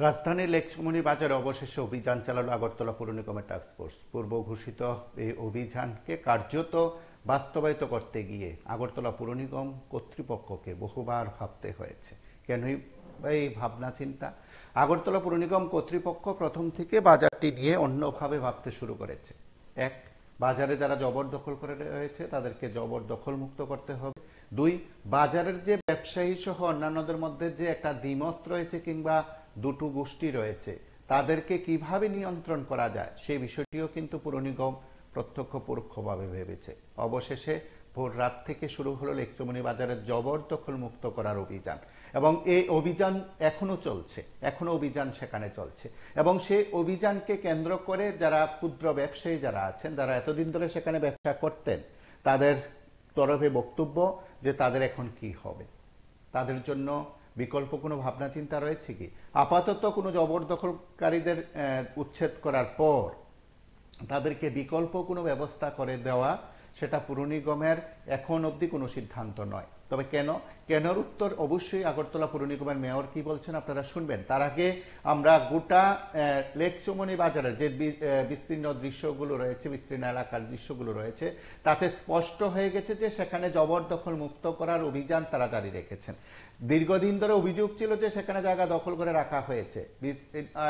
রাজধানীর লেকচুমনি বাজারে অবশেষে অভিযান চালালো আগরতলা পৌর নিগমের টাস্কফোর্স। পূর্ব ঘোষিত এই অভিযানকে কার্যত বাস্তবায়িত করতে গিয়ে আগরতলা পৌর নিগম কর্তৃপক্ষকে বহুবার ভাবতে হয়েছে। কেনই এই ভাবনা চিন্তা? আগরতলা পৌর নিগম কর্তৃপক্ষ প্রথম থেকে বাজারটি নিয়ে অন্যভাবে ভাবতে শুরু করেছে। এক, বাজারে যারা জবরদখল করে রয়েছে তাদেরকে জবরদখল মুক্ত করতে হবে। দুই, বাজারের যে ব্যবসায়ী সহ অন্যান্যদের মধ্যে যে একটা দ্বিমত রয়েছে কিংবা দুটো গোষ্ঠী রয়েছে তাদেরকে কিভাবে নিয়ন্ত্রণ করা যায় সেই বিষয়টিও কিন্তু পৌর নিগম প্রত্যক্ষ পরোক্ষভাবে ভেবেছে। অবশেষে ভোর রাত থেকে শুরু হলো লেকচুমনি বাজারের জবরদখল মুক্ত করার অভিযান এবং এই অভিযান এখনো চলছে, এখনো অভিযান সেখানে চলছে এবং সেই অভিযানকে কেন্দ্র করে যারা ক্ষুদ্র ব্যবসায়ী যারা আছেন, যারা এতদিন ধরে সেখানে ব্যবসা করতেন, তাদের তরফে বক্তব্য যে তাদের এখন কি হবে, তাদের জন্য বিকল্প কোনো ভাবনা চিন্তা রয়েছে কি? আপাতত কোনো জবরদখলকারীদের উচ্ছেদ করার পর তাদেরকে বিকল্প কোনো ব্যবস্থা করে দেওয়া সেটা পৌর নিগমের এখন অবধি কোনো সিদ্ধান্ত নয়। তবে কেনর উত্তর অবশ্যই আগরতলা পৌর নিগমের মেয়র কি বলছেন আপনারা শুনবেন। তার আগে আমরা গোটা লেকচুমনি বাজারের যে বিস্তীর্ণ দৃশ্যগুলো রয়েছে, বিস্তীর্ণ এলাকার দৃশ্যগুলো রয়েছে, তাতে স্পষ্ট হয়ে গেছে যে সেখানে জবরদখল মুক্ত করার অভিযান তারা জারি রেখেছেন। দীর্ঘদিন ধরে অভিযোগ ছিল যে সেখানে জায়গা দখল করে রাখা হয়েছে,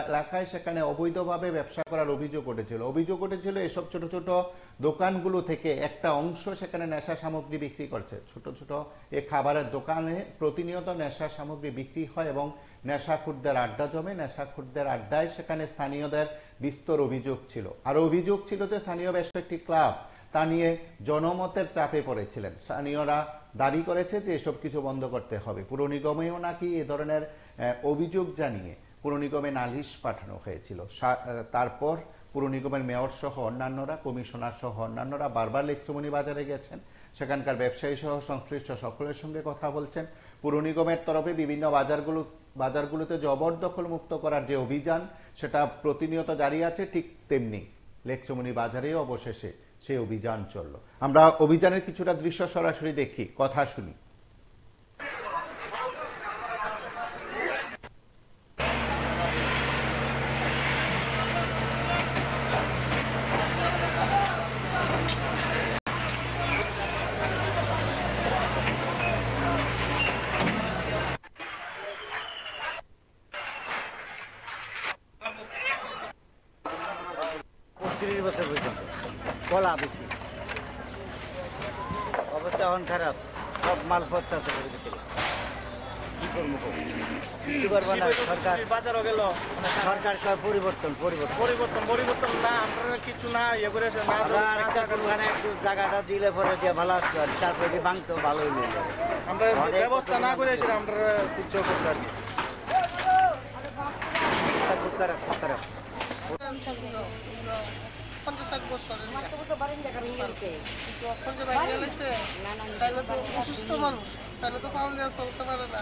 এলাকায় সেখানে অবৈধভাবে ব্যবসা করার অভিযোগ উঠেছিল এসব ছোট ছোট দোকানগুলো থেকে একটা অংশ সেখানে নেশা সামগ্রী বিক্রি করছে। ছোট ছোট এই খাবারের দোকানে প্রতিনিয়ত নেশা সামগ্রী বিক্রি হয় এবং নেশাখোরদের আড্ডা জমে। নেশাখোরদের আড্ডায় সেখানে স্থানীয়দের বিস্তর অভিযোগ ছিল, আর অভিযোগ ছিল যে স্থানীয় বেশ কয়েকটি ক্লাব তা নিয়ে জনমতের চাপে পড়েছিলেন। স্থানীয়রা দাবি করেছে যে এসব কিছু বন্ধ করতে হবে। পুর নিগমেও নাকি এ ধরনের অভিযোগ জানিয়ে পুর নিগমে নালিশ পাঠানো হয়েছিল। তারপর পুর নিগমের মেয়র সহ অন্যান্যরা, কমিশনার সহ অন্যান্যরা বারবার লেকচুমনি বাজারে গেছেন, সেখানকার ব্যবসায়ী সহ সংশ্লিষ্ট সকলের সঙ্গে কথা বলছেন। পুর নিগমের তরফে বিভিন্ন বাজারগুলোতে জবরদখল মুক্ত করার যে অভিযান সেটা প্রতিনিয়ত জারি আছে, ঠিক তেমনি লেকচুমনি বাজারেও অবশেষে সেই অভিযান চলল। আমরা অভিযানের কিছুটা দৃশ্য সরাসরি দেখি, কথা শুনি। কলা বেশি অবস্থা এখন খারাপ, সব মাল পচা কি করবো, কি করবো না। সরকার বাজারও গেল, সরকার পরিবর্তন না, আমরা কিছু না ইয়ে করে একটু জায়গাটা দিলে পরে দিয়ে ভালো আসতো, আর তারপরে দিয়ে ভাঙতো ভালো হইলে আমরা ব্যবস্থা না করে আমরা কিছু করতে আর কি। খুব খারাপ, খুব খারাপ। 50-60 বছরের তাহলে তো অসুস্থ মানুষ, তাহলে তো পাউলিয়া চলতে পারে না।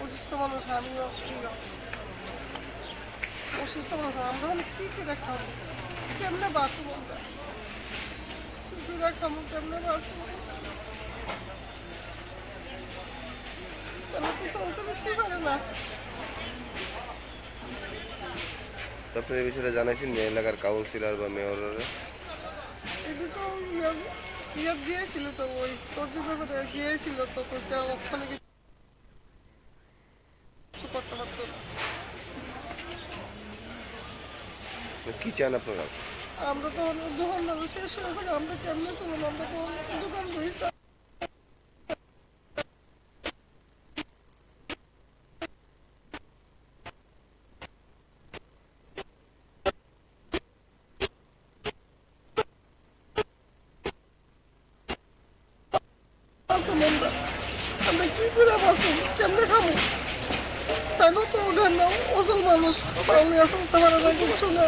অসুস্থ মানুষ, আমিও অসুস্থ মানুষ, আমরা কি করে খাবো, কেমনে বাঁচবো, আমরা কি করে খাবো, কেমনে বাঁচবো, তাহলে তো চলতে পারতে পারে না। আপনার এই বিষয়টা জানাইছেন এলাকার কাউন্সিলর বা মেয়রের? এটা তো ইয়ে দিয়েছিল, তো ওই তহসিল ব্যাপারে গিয়েছিল, তো ওখানে কিছু করতে পারতো না। কি চান আপনারা? আমরা তো দোকানদার শেষ হয়ে থাকে, আমরা কেমনে চলুন, আমরা তো দোকান বইছি। আমরা কি করে বাঁচবো, কেমনে খাবো, তাইলে তো ওদের না অসল মানুষ চলতে পারে না, কিছু না।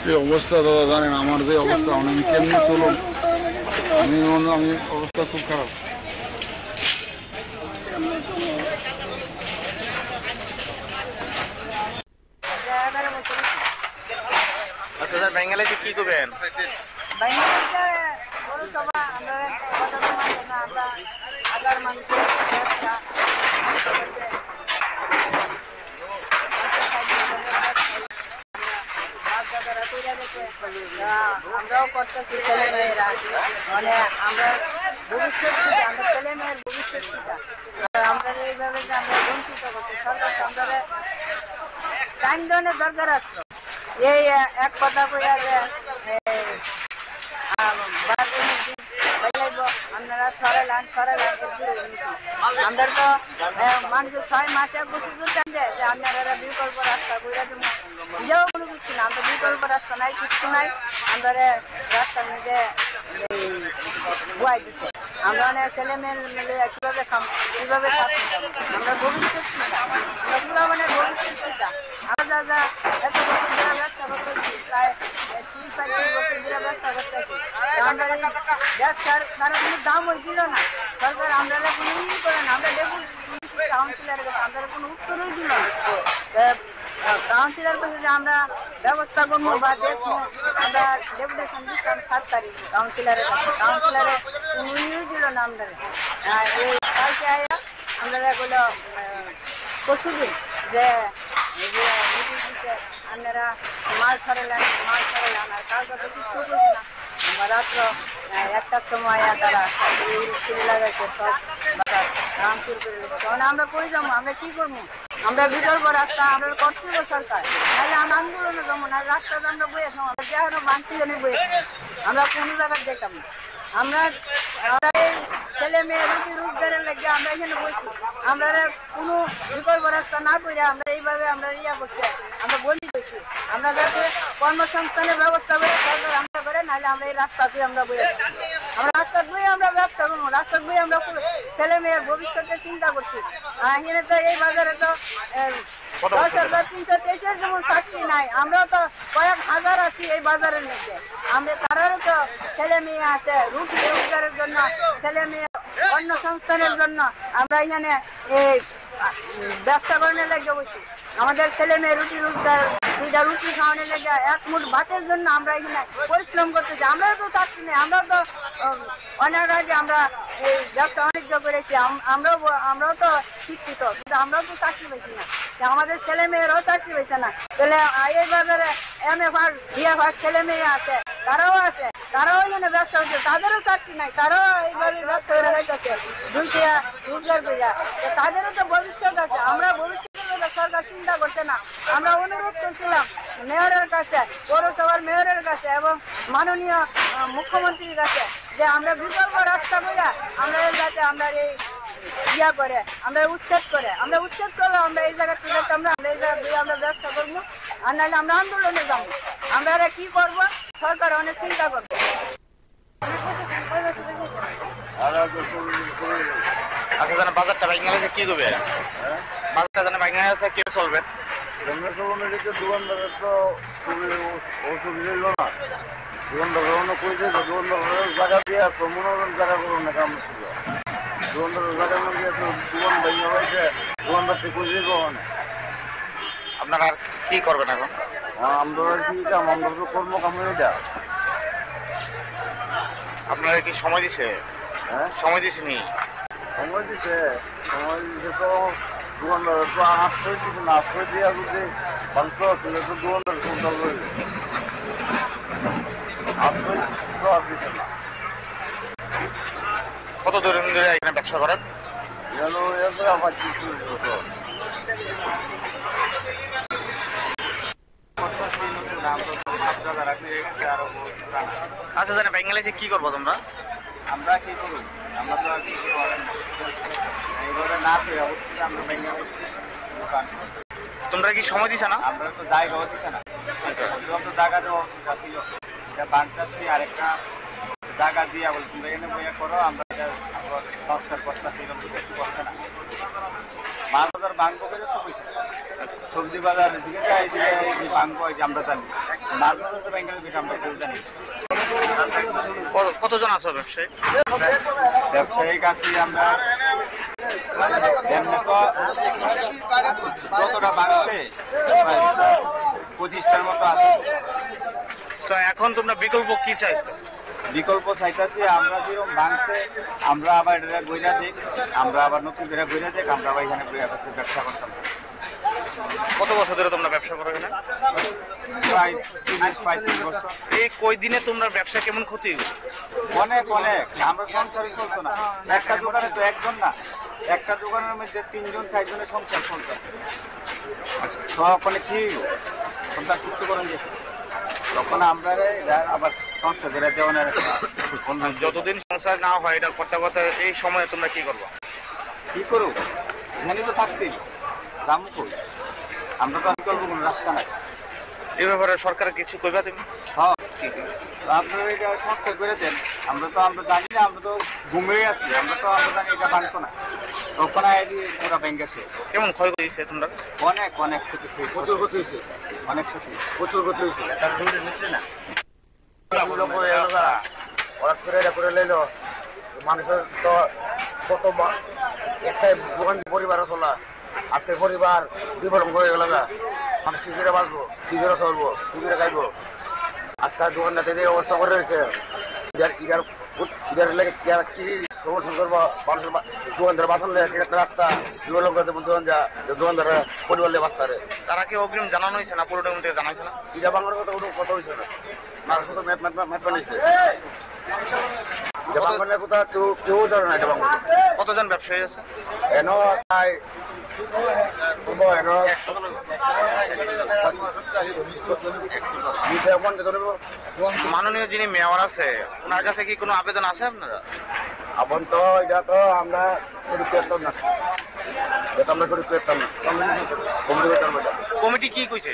যে অবস্থা দাদা জানেন, আমার যে অবস্থা, আমি কেমনি চলুন, আমি অবস্থা খুব খারাপ। আচ্ছা স্যার, বেঙ্গালিতে কি করবেন? আমরা রেখে আমরাও করতেছি ছেলে মেয়েরা, মানে আমরা ভবিষ্যৎ থেকে, আমরা ছেলে মেয়ের ভবিষ্যৎ থেকে আমরা এইভাবে যে আমরা বঞ্চিত করছি। সরকার তো আমরা টাইম দেওয়ার দরকার আছে। এই এক কথা কইয়া যে আপনারা সরাইলাম আমরা তো মানুষ 6 মাসে বসে করতেন যে আপনারা বিকল্প রাস্তা বইরা দেবো, নিজেও কোনো কিছু না, আমরা বিকল্প রাস্তা নাই, কিছু নাই, আমরা রাস্তার মধ্যে বুয়াই দিচ্ছে। আমরা অনেক ছেলে মেয়ে মিলে কিভাবে আমরা ভবিষ্যৎ আমরা মানে ভবিষ্যৎ আমরা যা এত বছর ধরে ব্যবসা করতেছি, প্রায় 30-35 বছর ধরে ব্যবসা করতেছি, আমরা এই ব্যবসার কারো কোনো দামই দিল না সরকার। আমরা কোনো ই করে না, আমরা ডেপুটি কাউন্সিলরের কাছে আমরা কোনো উত্তরই দিল না। কাউন্সিলর কাছে যে আমরা ব্যবস্থা করবো বা দেখবো, আমরা ডেপুটেশন দিচ্ছিলাম 7 তারিখ কাউন্সিলরের কাছে, কাউন্সিলরে কোনো ইউজ দিল না। আমরা এই কালকে আয়া আমরা এগুলো পরশুদিন যে আপনারা মাল ছাড়ালেন আর কার কাছে কিছু করছি না। রাত্র 1টার সময় তারা লাগাইছে, সব রামপুর করে তখন আমরা করে যাবো, আমরা কি করবো? আমরা বিকল্প রাস্তা আমরা করতেই সরকার, নাহলে আমরা আন্দোলনে যাবো না, রাস্তাতে আমরা বয়ে থাকবো, আমরা যেন বাংশিলেনে বয়ে থাকবো, আমরা কোনো জায়গায় যেতাম না। আমরা এই ছেলে মেয়ে রুটি রোজগারের লেগে আমরা এখানে বসি, আমরা কোনো বিকল্প রাস্তা না করে আমরা এইভাবে আমরা করছি, আমরা বলি করছি আমরা যাতে কর্মসংস্থানের ব্যবস্থা করে সরকার আমরা করে, নাহলে আমরা এই রাস্তাতে আমরা বয়ে থাকবো, আমরা রাস্তা বয়ে আমরা ব্যবসা করবো, রাস্তা বয়ে আমরা ছেলে মেয়ের ভবিষ্যতের চিন্তা করছি। এখানে তো এই বাজারে তো 10,323 যেমন চাকরি নাই, আমরাও তো কয়েক হাজার আছি এই বাজারের মধ্যে, আমরা তারারও তো ছেলে মেয়ে আছে রুটি রোজগারের জন্য, ছেলে মেয়ে অন্য সংস্থানের জন্য আমরা এখানে এই ব্যবসা করানোর লেগে বসি। আমাদের ছেলে মেয়ে রুটি রোজগার, 2টা রুটি খাওয়ানোর লেগে, 1 মুঠ ভাতের জন্য আমরা এখানে পরিশ্রম করতেছি। আমরাও তো চাকরি নেই, আমরাও তো অনেক আগে আমরা এই ব্যবসা বাণিজ্য করেছি, আমরাও তো শিক্ষিত, কিন্তু আমরাও তো চাকরি পেয়েছি না, আমাদের ছেলে মেয়েরাও চাকরি পেয়েছে না। তাহলে এই বাজারে MA পাস BA পাস ছেলে মেয়ে আছে, তারাও এখানে ব্যবসা হচ্ছে, তাদেরও চাকরি নাই, তারাও এইভাবে ব্যবসা করে যাইতেছে 2টা রোজগার করে, তাদেরও তো ভবিষ্যৎ আছে। আমরা ভবিষ্যতের কথা সরকার চিন্তা করছে না। আমরা অনুরোধ করছিলাম মেয়রের কাছে, পৌরসভার মেয়রের কাছে এবং মাননীয় মুখ্যমন্ত্রীর কাছে যে আমরা বিকল্প রাস্তা করে আমরা যাতে আমরা এই করে আমরা উচ্ছেদ করলে আমরা এই জায়গা থেকে আমরা এই জায়গা দিয়ে আমরা ব্যবসা করবো, আর নাহলে আমরা আন্দোলনে যাবো। আমরা কি করবো? সরকার অনেক চিন্তা করবো। আচ্ছা, জানা বাজারটা ভেঙে গেছে কি করবে? বাজারটা জানা ভেঙে গেছে কি চলবে? দোকানদারের তো খুবই অসুবিধা হইল না, দোকানদার কইছে দোকানদারের জায়গা দিয়ে মনোরঞ্জন জায়গা করুন না, কাম ছিল দোকানদারের জায়গার মধ্যে দোকান ভেঙে হয়েছে, দোকানদার ঠিক কইছে ওখানে। আপনারা আর কি করবেন এখন? আমরা কি কাম, আমরা তো কর্মকামে এটা। আপনারা কি সময় দিছে? হ্যাঁ, সময় দিছে নি? সময় দিছে তো দোকানদার তো আশ্রয় দিচ্ছে না, আশ্রয় দিয়ে যদি ভালো ছিল তো দোকানদার কোনটা রইল, আশ্রয় তো আর দিচ্ছে না। কত দূরে এখানে ব্যবসা করেন? আমার কিছু আচ্ছা, জানা ভেঙে গেছে কি করবো তোমরা? আমরা কি করব? আমরা তো আর কিছু করেন এইভাবে না পেয়ে অবশ্যই আমরা ভেঙে তোমরা কি সময় দিছে না? আমরা তো জায়গা হচ্ছে না, আমরা জায়গা দেওয়া অসুবিধা ছিল, এটা বানচাচ্ছি আরেকটা জায়গা দিয়ে বলে তোমরা এখানে বইয়া করো, আমরা এটা সংস্কার করতেছি, কিছু করছে না। মাছ বাজার ভাঙবো করে তো পয়সা, সবজি বাজার দিকে যাই দিকে ভাঙবো, আমরা জানি মাছ বাজার তো ব্যাংকের বিষয় আমরা কেউ জানি। কতজন আছো ব্যবসায়ী? ব্যবসায়িক আছি আমরা কতটা ভাঙছে 25টার মতো আছে। তো এখন তোমরা বিকল্প কি চাইছো? বিকল্প চাইতেছি আমরা যেরকম ভাঙছে আমরা আবার এটা বইরা দিই, আমরা আবার নতুন করে বইরা দিই, আমরা আবার এখানে ব্যবসা করতাম। কত বছর ধরে তোমরা ব্যবসা করো এখানে? প্রায় 35 বছর। এই কই দিনে তোমরা ব্যবসা কেমন ক্ষতি? অনেক অনেক, আমরা সংসারই চলতো না। একটা দোকানে তো একজন না, একটা দোকানের মধ্যে 3 জন 4 জনের সংসার চলতো। আচ্ছা, তখন কি সংসার চুক্তি করেন যে তখন আমরা আবার সংসার করে দেওয়ানের যতদিন সংসার না হয় এটা করতে করতে এই সময়ে তোমরা কি করবো? কি করবো, এখানে তো থাকতেই যাবো কই, আমরা তো আর করবো, কোনো রাস্তা নাই। এই ব্যাপারে সরকার কিছু কইবা তুমি? হ্যাঁ, আপনারা এটা সংসার করে দেন, আমরা জানি না, আমরা তো ঘুমিয়ে আছি, আমরা জানি এটা বানতো না, তখন আইডি পুরা ব্যাংকে শেষ। কেমন ক্ষয় করেছে তোমরা? অনেক অনেক ক্ষতি হয়েছে, প্রচুর ক্ষতি হয়েছে, অনেক ক্ষতি, প্রচুর ক্ষতি হয়েছে। তার রুটে নিচ্ছে না, ওরা করে এটা করে লইলো, মানুষের তো কত একটা দোকান পরিবারও চলা, আজকে পরিবার বিবরণ করে গেল না, মানুষ কি করে বাঁচবো, কি করে চলবো, কি করে খাইবো। আজকাল দোকানদার এই অবস্থা করে রয়েছে, কি সমর্থন করবো, মানুষের দোকানদার বাঁচান একটা রাস্তা বিবরণ করতে দোকানদার পরিবার নিয়ে বাঁচতে পারে। তারা কি অগ্রিম জানানো হয়েছে না পুরোটা মধ্যে জানাইছে না? এটা বাংলার কথা কোনো কথা হয়েছে না, মাছ মতো ম্যাট বানিয়েছে, এটা বাংলার কথা কেউ জানে না। এটা বাংলা কতজন ব্যবসায়ী আছে? এনো তাই মাননীয় যিনি মেয়র আছে ওনার কাছে কি কোনো আবেদন আছে আপনারা? আপন তো এটা তো আমরা শুরু করতাম না, এটা আমরা শুরু করতাম না, কমিটি কি কইছে?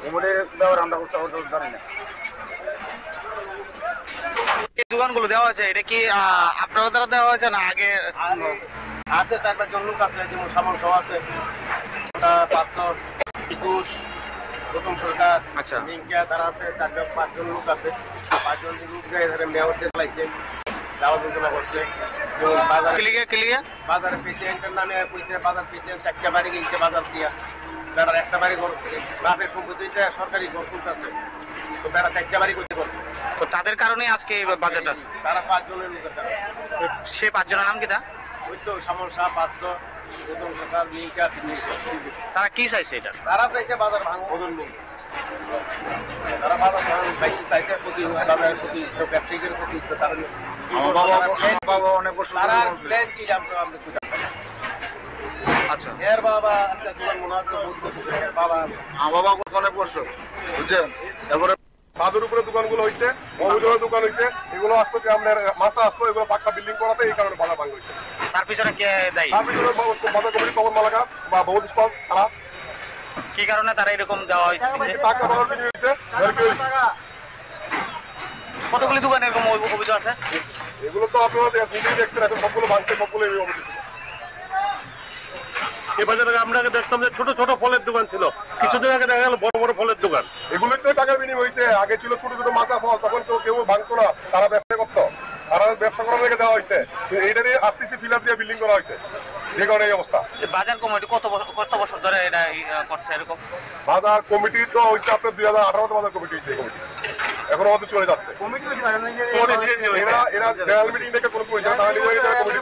কমিটির ব্যাপার আমরা জানি না। এই দোকানগুলো দেওয়া হয়েছে এটা কি আপনাদের দ্বারা দেওয়া হয়েছে না আগে? আছে 4-5 জন লোক আছে, যেমন সামন সহ আছে, পাঁচজন একুশ প্রথম সরকার, আচ্ছা, মিঙ্কিয়া তারা আছে, 4-5 জন লোক আছে, 5 জন লোক যায় এখানে মেয়রকে চালাইছে, দাওয়া যোজনা করছে। বাজারে প্রেসিডেন্টের নামে কইছে, বাজার প্রেসিডেন্ট 4টা বাড়ি গেছে বাজার দিয়া, বেড়ার একটা বাড়ি বাপের সম্পত্তিতে সরকারি ঘর তুলতেছে, তো বেড়া 4টা বাড়ি করতে করছে, তো তাদের কারণে আজকে এই বাজারটা। তারা 5 জনের লোকের তারা, সে 5 জনের নাম কি তা? ওই তো সামন শাহ, পাত্র, প্রথম সরকার, মিঙ্কিয়া, তারা কি চাইছে এটা? তারা চাইছে বাজার ভাঙ ওজন নেই, তারা বাজার ভাঙ চাইছে, প্রতি বাজারের প্রতি ব্যবসায়ীদের প্রতি তারা অনেক বছর তারা প্ল্যান কি আচ্ছা, এর বাবা আজকে দোকান মনে আজকে বহুত বছর বাবা অনেক বছর বুঝছেন। এবারে বাজার উপরে দোকানগুলো হইছে, অবৈধ দোকান হইছে, এগুলো আসতো আমাদের মাসা আসতো, এগুলো পাক্কা বিল্ডিং করাতে এই কারণে বাজার ভাঙ হয়েছে। তার পিছনে কে দায়ী? তার পিছনে বাজার কমিটি পবন মালাকা বা বহুত স্টক, তারা কি কারণে তারা এরকম দেওয়া হয়েছে? টাকা বাজার বিক্রি হয়েছে। কতগুলি দোকান এরকম অভিযোগ আছে? এগুলো তো আপনারা দেখছেন, এখন সবগুলো ভাঙছে, সবগুলো অভিযোগ ছিল। এই বাজারে আমরা দেখতাম যে ছোট ছোট ফলের দোকান ছিল, কিছুদিন আগে দেখা গেল বড় বড় ফলের দোকান, এগুলোই তো টাকার বিনিময় হয়েছে। আগে ছিল ছোট ছোট মাছা ফল, তখন তো কেউ ভাঙতো না, তারা ব্যবসা করতো, তারা ব্যবসা করার লেগে দেওয়া হয়েছে, এইটা দিয়ে আস্তে আস্তে ফিলার দিয়ে বিল্ডিং করা হয়েছে, যে কারণে এই অবস্থা। বাজার কমিটি কত বছর ধরে এটা করছে এরকম? বাজার কমিটি তো হয়েছে আপনার 2018 বাজার কমিটি হয়েছে, এই কমিটি এখনো আমাদের চলে যাচ্ছে। এরা জেনারেল মিটিং থেকে কোনো পয়সা তারা নিজে কমিটি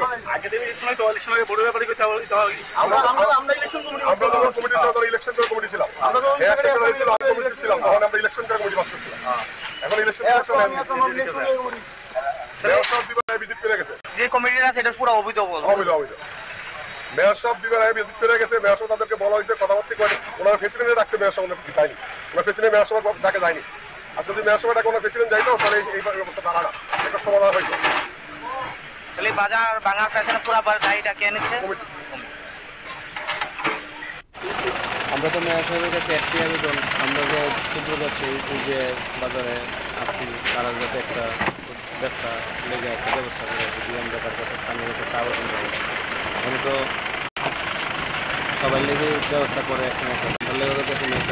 আমরা যখন কমিটি ইলেকশন করে কমিটি ছিলাম, ছিলাম তখন আমরা ইলেকশন করে কমিটি পাস করছিলাম, এখন ইলেকশন বিদ্যুৎ পেরে গেছে, যে কমিটি আছে এটা পুরো অবৈধ। অবৈধ অবৈধ মেয়র সাহেব দিবেন বিদ্যুৎ পেরে গেছে। মেয়র সাহেব তাদেরকে বলা হয়েছে কথাবার্তা করে, ওনারা প্রেসিডেন্ট রাখছে, মেয়র সাহেব যায়নি, ওনার প্রেসিডেন্ট মেয়র সভা ডাকে যায়নি। আর যদি মেয়র সভাটা কোনো প্রেসিডেন্ট যাইতো তাহলে এই অবস্থা দাঁড়া না, একটা সমাধান হইতো। তাহলে বাজার ভাঙার পেছনে পুরো দায়ীটা কে নিচ্ছে? আমরা তো মেয়র সাহেবের কাছে একটি আবেদন, আমরা যে ক্ষুদ্র ব্যবসায়ী এই যে বাজারে আসছি, তারা যাতে একটা ব্যবসা লেগে একটা ব্যবস্থা করে, যদি আমরা তার কাছে স্থানীয় একটা আবেদন করি, আমি তো সবাই লেগে ব্যবস্থা করে একটা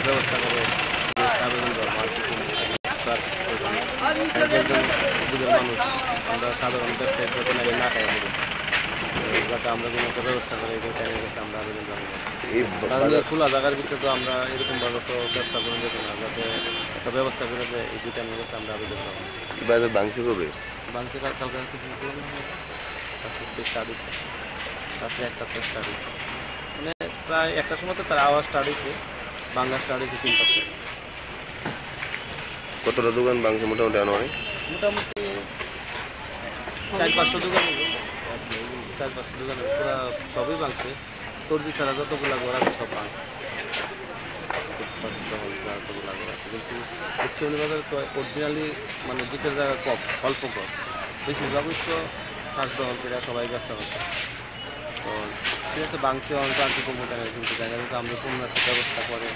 ব্যবস্থা করে আবেদন করবো। আর একজন বুঝের মানুষ, আমরা সাধারণ ব্যবসায়ী প্রতিনিধি না খাই করি, যাতে আমরা কোনো একটা ব্যবস্থা করে এই টাইমের কাছে আমরা আবেদন জানাবো। কারণ খোলা জায়গার ভিতরে তো আমরা এরকম ভাবে তো ব্যবসা করে যেত না, যাতে একটা ব্যবস্থা করে দেয় এই 2 টাইমের কাছে আমরা আবেদন জানাবো। বাজার ভাঙছে কবে? ভাঙছে কালকে স্টার্ট হচ্ছে, রাত্রে 1টা স্টার্ট হচ্ছে, মানে প্রায় একটা সময় তো তার আওয়াজ স্টার্ট হয়েছে, বাংলা স্টার্ট হয়েছে 3%। কতটা দোকান ভাঙছে মোটামুটি আনুমানিক? মোটামুটি 400-500 দোকান হইব, 400-500 দোকান পুরা সবই ভাঙছে, তর্জি ছাড়া যতগুলা ঘর আছে সব ভাঙছে, যতগুলা ঘর আছে। কিন্তু উচ্চমণি বাজারে তো অরিজিনালি মানে দুটোর জায়গা কম, অল্প কম, বেশিরভাগ তো শ্বাসগ্রহণ করে সবাই ব্যবসা করছে। তো ঠিক আছে, ভাঙছে অনেক আছে কম্পিউটারে, কিন্তু দেখা যাচ্ছে আমরা কোনো একটা ব্যবস্থা করে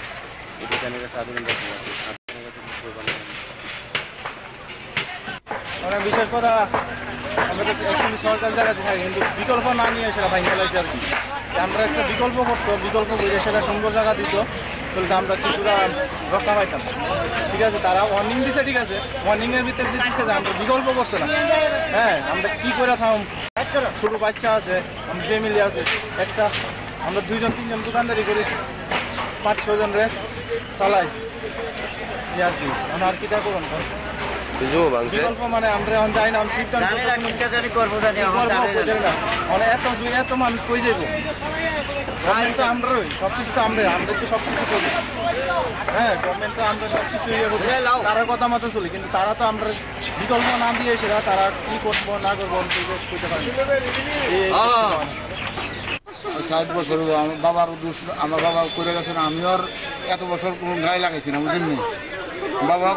এই দোকানের কাছে আবেদন রাখতে পারি, আপনার কাছে কিছু বানাবেন। মানে বিশেষ কথা আমরা তো এখন সরকার জায়গাতে থাকি, কিন্তু বিকল্প না নিয়ে সেটা ভাই ফেলাইছে আর কি। আমরা একটা বিকল্প করতো, বিকল্প করে সেটা সুন্দর জায়গা দিত, তাহলে আমরা কিছুটা রক্ষা পাইতাম। ঠিক আছে, তারা ওয়ার্নিং দিছে, ঠিক আছে, ওয়ার্নিং এর ভিতরে দিচ্ছে যে আমরা বিকল্প করছে না। হ্যাঁ, আমরা কি করে থাম, ছোট বাচ্চা আছে, আমার ফ্যামিলি আছে, একটা আমরা 2-3 দোকানদারি করি, 5-6 জন রে চালাই আর কি। আমরা আর কিটা করুন বিকল্প মানে আমরা এখন যাই না, আমি সিদ্ধান্ত মানে এত মানুষ কই যাইব, গভর্নমেন্ট তো আমরাই, সবকিছু তো আমরা তো সবকিছু করি। হ্যাঁ, গভর্নমেন্ট তো আমরা সবকিছু ইয়ে করি, তারা কথা মতো চলি, কিন্তু তারা তো আমরা বিকল্প না দিয়ে সেটা তারা কি করবো না করবো করতে পারি। 60 বছর আমার বাবার আমার বাবা করে গেছে না, আমি আর এত বছর কোনো গায়ে লাগাইছি না, বুঝলেন নি? বাবা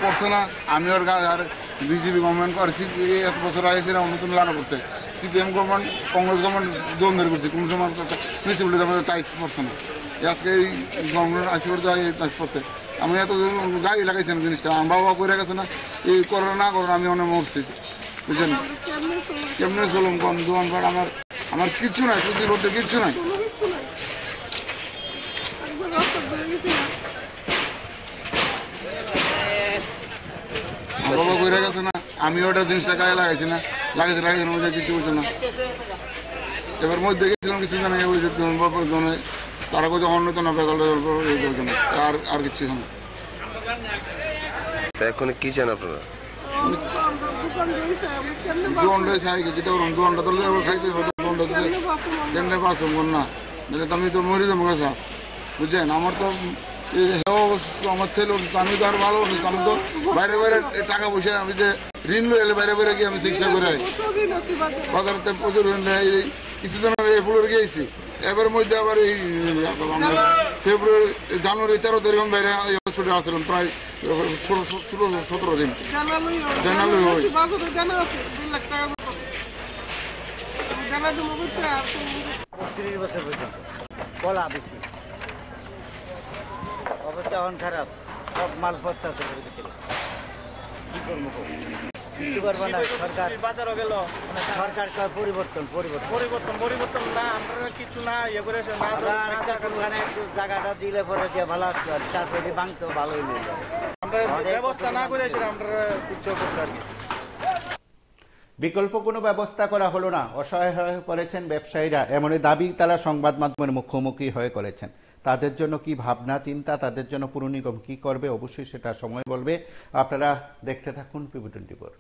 করছে না, আমি ওর গায়ে আর বিজেপি গভর্নমেন্ট করছি এত বছর আগেছে না, নতুন লানো করছে, সিপিএম গভর্নমেন্ট কংগ্রেস গভর্নমেন্ট দ্বন্দ্বের করছে, কোনো সময় মিউনিসিপ্যালিটি আমাদের টাইচ পড়ছে না, আজকে এই গভর্নমেন্ট আসি করতে টাইচ পড়ছে। আমি এত গায়ে লাগাইছি না জিনিসটা, আমার বাবা করে গেছে না, এই করে না করে আমি অনেক মরছি, বুঝলেন? কেমনি চলুন কোন দোকানপাট আমার কিচ্ছু নাই, সত্যি বলতে কিচ্ছু নাই। বাবা কইরা গেছে না, আমি ওটা জিনিসটা গায়ে লাগাইছি না, লাগাইছে কিছু বলছে না। এবার মধ্যে গেছিলাম কিছু জানা তারা কোথাও অন্যত না আর কিছু না। এখন কি চান আপনারা? দোকানটাই চাই কি দোকানটা তো খাইতে দোকানটা কেমনে পাচ্ছ না, আমি তো মরি যাবো কাছা, বুঝছেন? আমার তো আমার ছেলে আমি তো আর ভালো আমি তো বাইরে বাইরে টাকা পয়সা, আমি যে ঋণ লই এলে বাইরে বাইরে গিয়ে আমি চিকিৎসা করে বাজারতে প্রচুর ঋণ নেই। কিছুদিন আমি এগুলোর গিয়েছি, এবার মধ্যে আবার এই ফেব্রুয়ারি জানুয়ারি 13 তারিখ আমি বাইরে হসপিটালে আসলাম, প্রায় 16-17 দিন জানালই হয়। 30 বছর পর্যন্ত কলা বেশি অবস্থা এখন খারাপ, সব মাল পচতেছে কি করবো, কিছু করবো না। সরকার বাজারও গেল, সরকার পরিবর্তন পরিবর্তন পরিবর্তন পরিবর্তন না, আমরা কিছু না ইয়ে করে একটু জায়গাটা দিলে পরে দিয়ে ভালো আসতো, আর তারপরে ভাঙতো ভালোই নেই, আমরা ব্যবস্থা না করে আমরা কিছু করতে আর কি। বিকল্প কোনো ব্যবস্থা করা হলো না, অসহায় হয়ে পড়েছেন ব্যবসায়ীরা, এমনই দাবি তারা সংবাদ মাধ্যমের মুখোমুখি হয়ে করেছেন। তাদের জন্য কি ভাবনা চিন্তা, তাদের জন্য পুর নিগম কি করবে, অবশ্যই সেটা সময় বলবে। আপনারা দেখতে থাকুন PB24।